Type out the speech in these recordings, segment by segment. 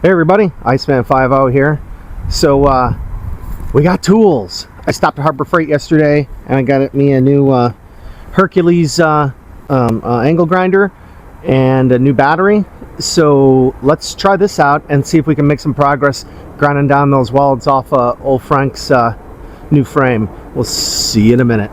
Hey everybody, Iceman50 here. So we got tools. I stopped at Harbor Freight yesterday and I got me a new Hercules angle grinder and a new battery. So let's try this out and see if we can make some progress grinding down those welds off old Frank's new frame. We'll see you in a minute.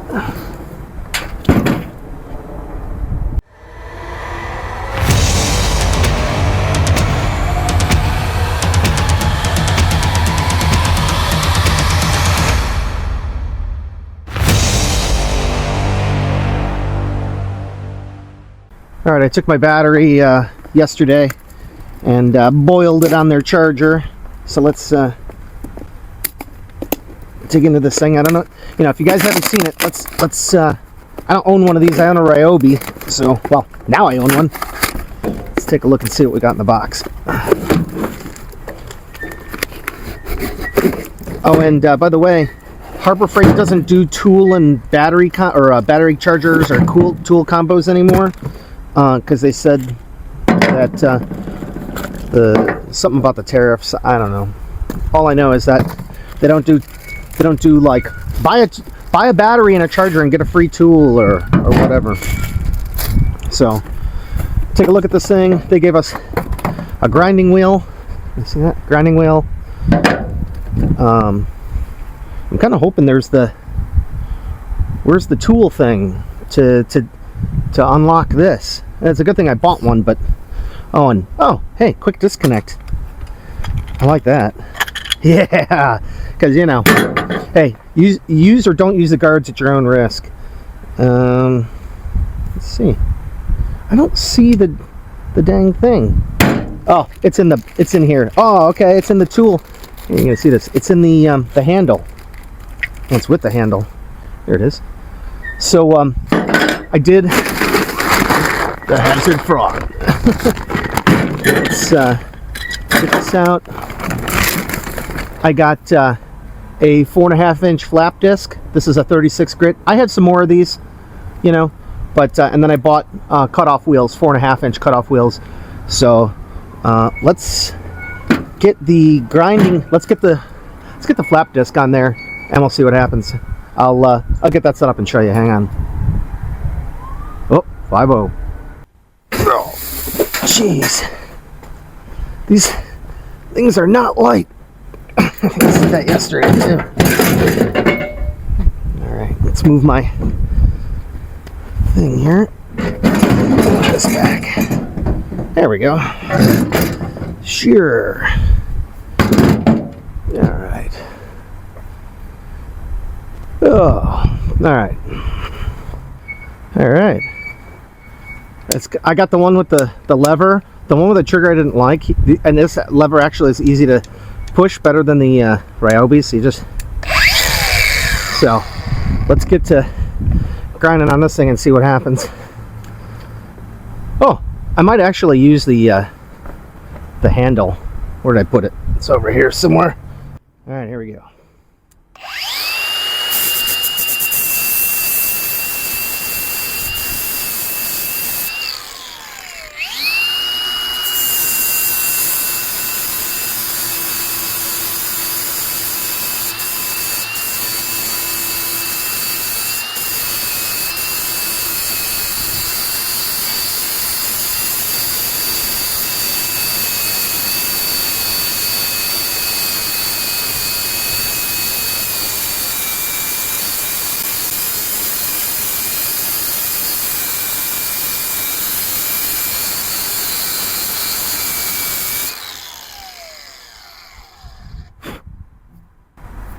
All right, I took my battery yesterday and boiled it on their charger. So let's dig into this thing. I don't know, if you guys haven't seen it, let's. I don't own one of these. I own a Ryobi. So, well, now I own one. Let's take a look and see what we got in the box. Oh, and by the way, Harbor Freight doesn't do tool and battery battery chargers or tool combos anymore. Because they said that something about the tariffs. I don't know. All I know is that they don't do like buy a battery and a charger and get a free tool or whatever. So take a look at this thing. They gave us a grinding wheel. You see that grinding wheel? I'm kind of hoping where's the tool thing to unlock this. It's a good thing I bought one, but oh, hey, quick disconnect. I like that. Yeah, because hey, use or don't use the guards at your own risk. Let's see. I don't see the dang thing. Oh, it's in here. Oh, okay, it's in the tool. You're gonna see this. It's in the handle. It's with the handle. There it is. So I did the hazard frog. Let's get this out. I got a 4.5-inch flap disc. This is a 36 grit. I had some more of these, but and then I bought cutoff wheels, 4.5-inch cutoff wheels. So let's get the grinding. Let's get the flap disc on there, and we'll see what happens. I'll get that set up and show you. Hang on. Oh, 5-0. Oh, jeez. These things are not light. I think I said that yesterday too. Alright, let's move my thing here. Put this back. There we go. Sure. Alright. Oh, alright. Alright. I got the one with the lever. The one with the trigger I didn't like. And this lever actually is easy to push, better than the Ryobi. So So, let's get to grinding on this thing and see what happens. Oh, I might actually use the handle. Where did I put it? It's over here somewhere. Alright, here we go.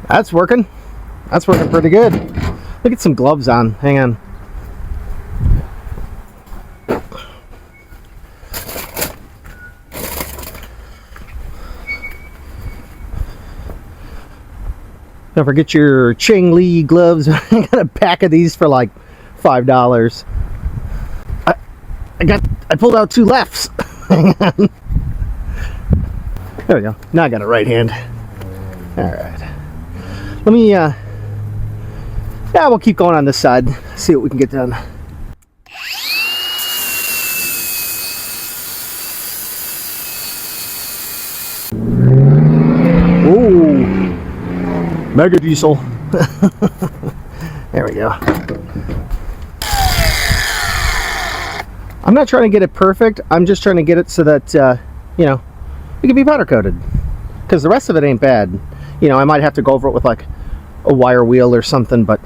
That's working. That's working pretty good. Look at some gloves on. Hang on. Don't forget your Ching Lee gloves. I got a pack of these for like $5. I pulled out 2 lefts. Hang on. There we go. Now I got a right hand. All right. Let me, yeah, we'll keep going on this side. See what we can get done. Mega diesel. There we go. I'm not trying to get it perfect. I'm just trying to get it so that, you know, it can be powder coated. Because the rest of it ain't bad. You know, I might have to go over it with like a wire wheel or something, but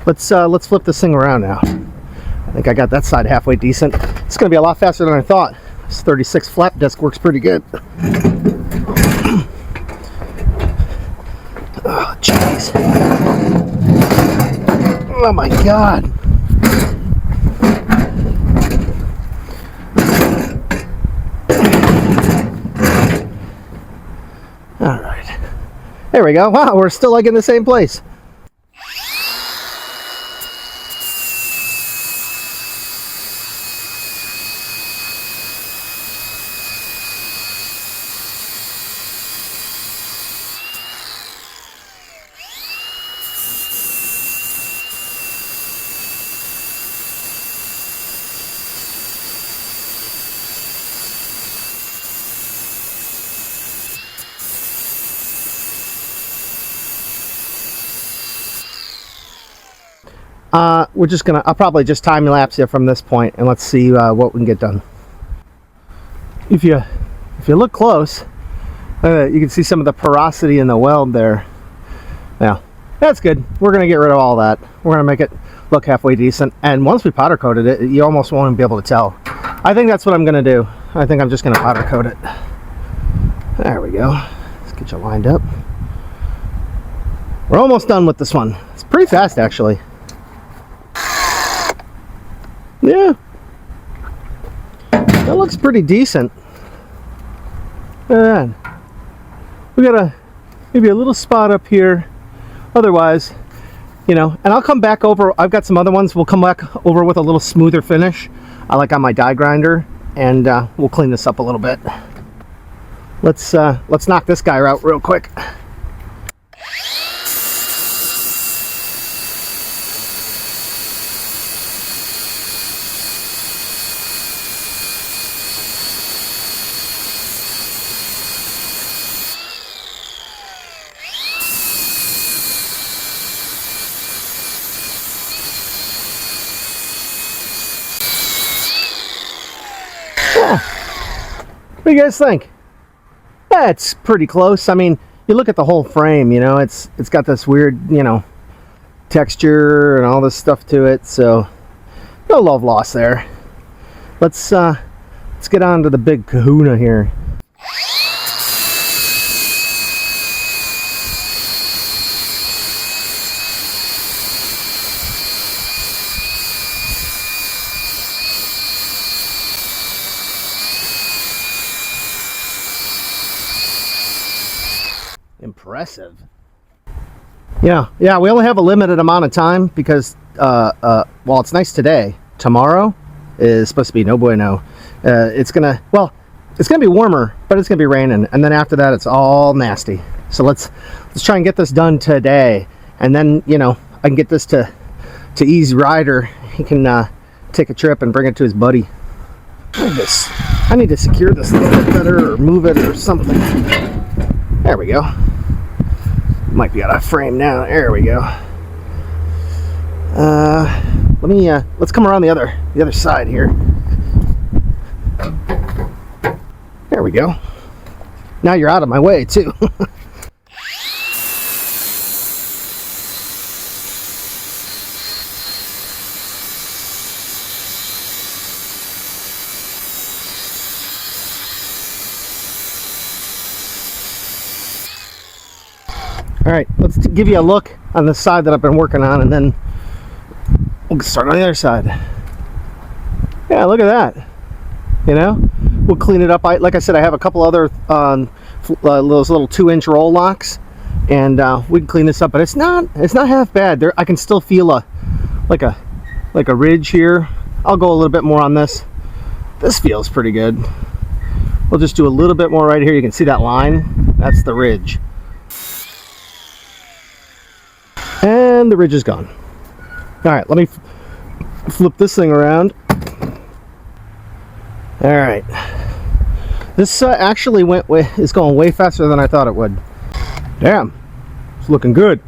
let's flip this thing around now. I think I got that side halfway decent. It's going to be a lot faster than I thought. This 36 flap disc works pretty good. Oh, jeez. Oh my God. All right. There we go. Wow, we're still like in the same place. We're just gonna, I'll probably just time lapse you from this point and let's see what we can get done. If you look close, you can see some of the porosity in the weld there. Yeah, that's good. We're gonna get rid of all that. We're gonna make it look halfway decent, and once we powder coated it, you almost won't be able to tell. I think that's what I'm gonna do. I think I'm just gonna powder coat it. There we go. Let's get you lined up. We're almost done with this one. It's pretty fast actually. Yeah, that looks pretty decent. Look at that. We got maybe a little spot up here. Otherwise, you know, and I'll come back over. I've got some other ones. We'll come back over with a little smoother finish, like on my die grinder, and we'll clean this up a little bit. Let's knock this guy out real quick. What do you guys think? That's pretty close. I mean, you look at the whole frame, you know, it's got this weird, you know, texture and all this stuff to it, so no love lost there. Let's get on to the big kahuna here. Impressive. Yeah, we only have a limited amount of time because well, it's nice today. Tomorrow is supposed to be no bueno. It's gonna be warmer, but it's gonna be raining, and then after that it's all nasty. So let's try and get this done today, and then, you know, I can get this to Easy Rider. He can take a trip and bring it to his buddy. I need to secure this a little bit better, or move it or something. There we go. Might be out of frame now. There we go. Let's come around the other side here. There we go. Now you're out of my way too. Alright, let's give you a look on the side that I've been working on, and then we'll start on the other side. Yeah, look at that. You know, we'll clean it up. Like I said, I have a couple other those little 2-inch roll locks, and we can clean this up. But it's not half bad. There, I can still feel a ridge here. I'll go a little bit more on this. This feels pretty good. We'll just do a little bit more right here. You can see that line. That's the ridge. And the ridge is gone. All right, let me flip this thing around. All right. This actually is going way faster than I thought it would. Damn. It's looking good.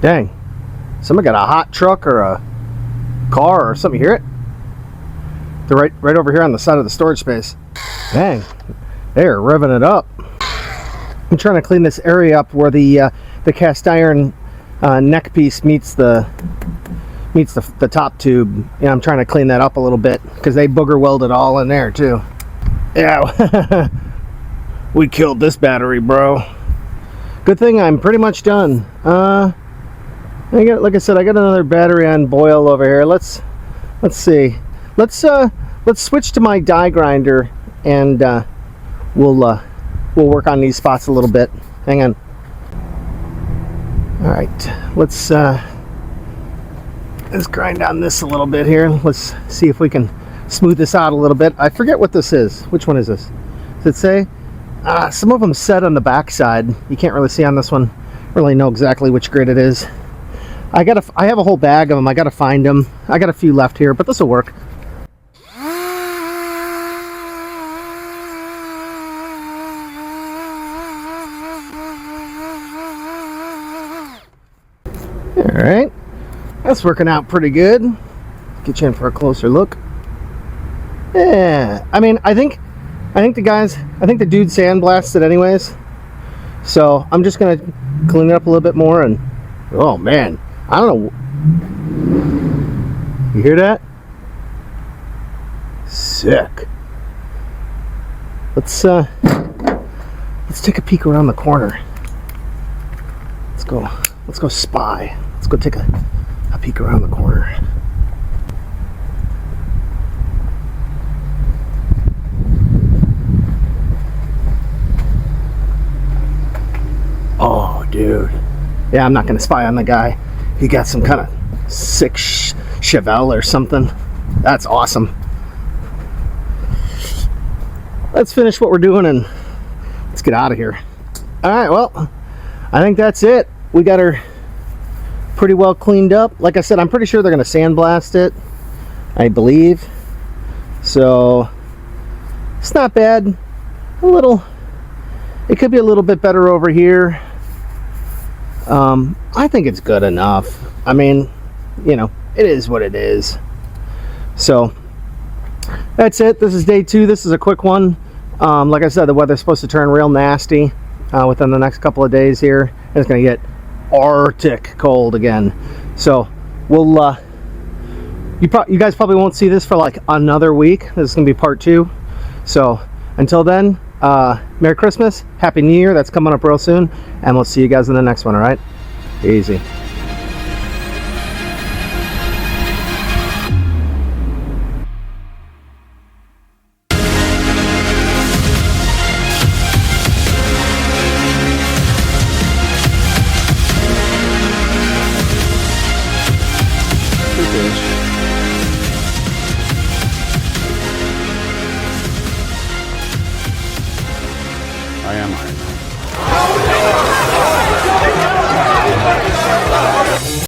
Dang. Somebody got a hot truck or a car or something. You hear it? They're right over here on the side of the storage space. Dang. They're revving it up. I'm trying to clean this area up where the cast iron neck piece meets the top tube. Yeah, I'm trying to clean that up a little bit because they booger welded all in there too. Yeah. We killed this battery, bro. Good thing I'm pretty much done. Like I said, I got another battery on boil over here. Let's see. Let's switch to my die grinder, and we'll work on these spots a little bit. Hang on. All right, let's grind on this a little bit here. Let's see if we can smooth this out a little bit. I forget what this is. Which one is this? Does it say? Some of them set on the back side. You can't really see on this one. Really know exactly which grit it is. I have a whole bag of them. I gotta find them. I got a few left here, but this will work. All right, that's working out pretty good. Get you in for a closer look. Yeah, I mean, I think the dude sandblasted anyways. So I'm just gonna clean it up a little bit more. And oh man, I don't know. You hear that? Sick. Let's take a peek around the corner. Let's go spy. Let's go take a peek around the corner. Oh, dude. Yeah, I'm not going to spy on the guy. He got some kind of sick Chevelle or something. That's awesome. Let's finish what we're doing and let's get out of here. All right, well, I think that's it. We got her pretty well cleaned up. Like I said, I'm pretty sure they're going to sandblast it, I believe. So it's not bad. It could be a little bit better over here. I think it's good enough. I mean, you know, it is what it is. So that's it. This is day 2. This is a quick one. Like I said, the weather's supposed to turn real nasty within the next couple of days here. And it's going to get Arctic cold again. So we'll you guys probably won't see this for like another week. This is going to be part 2. So until then, Merry Christmas, Happy New Year. That's coming up real soon, and we'll see you guys in the next one. All right, easy.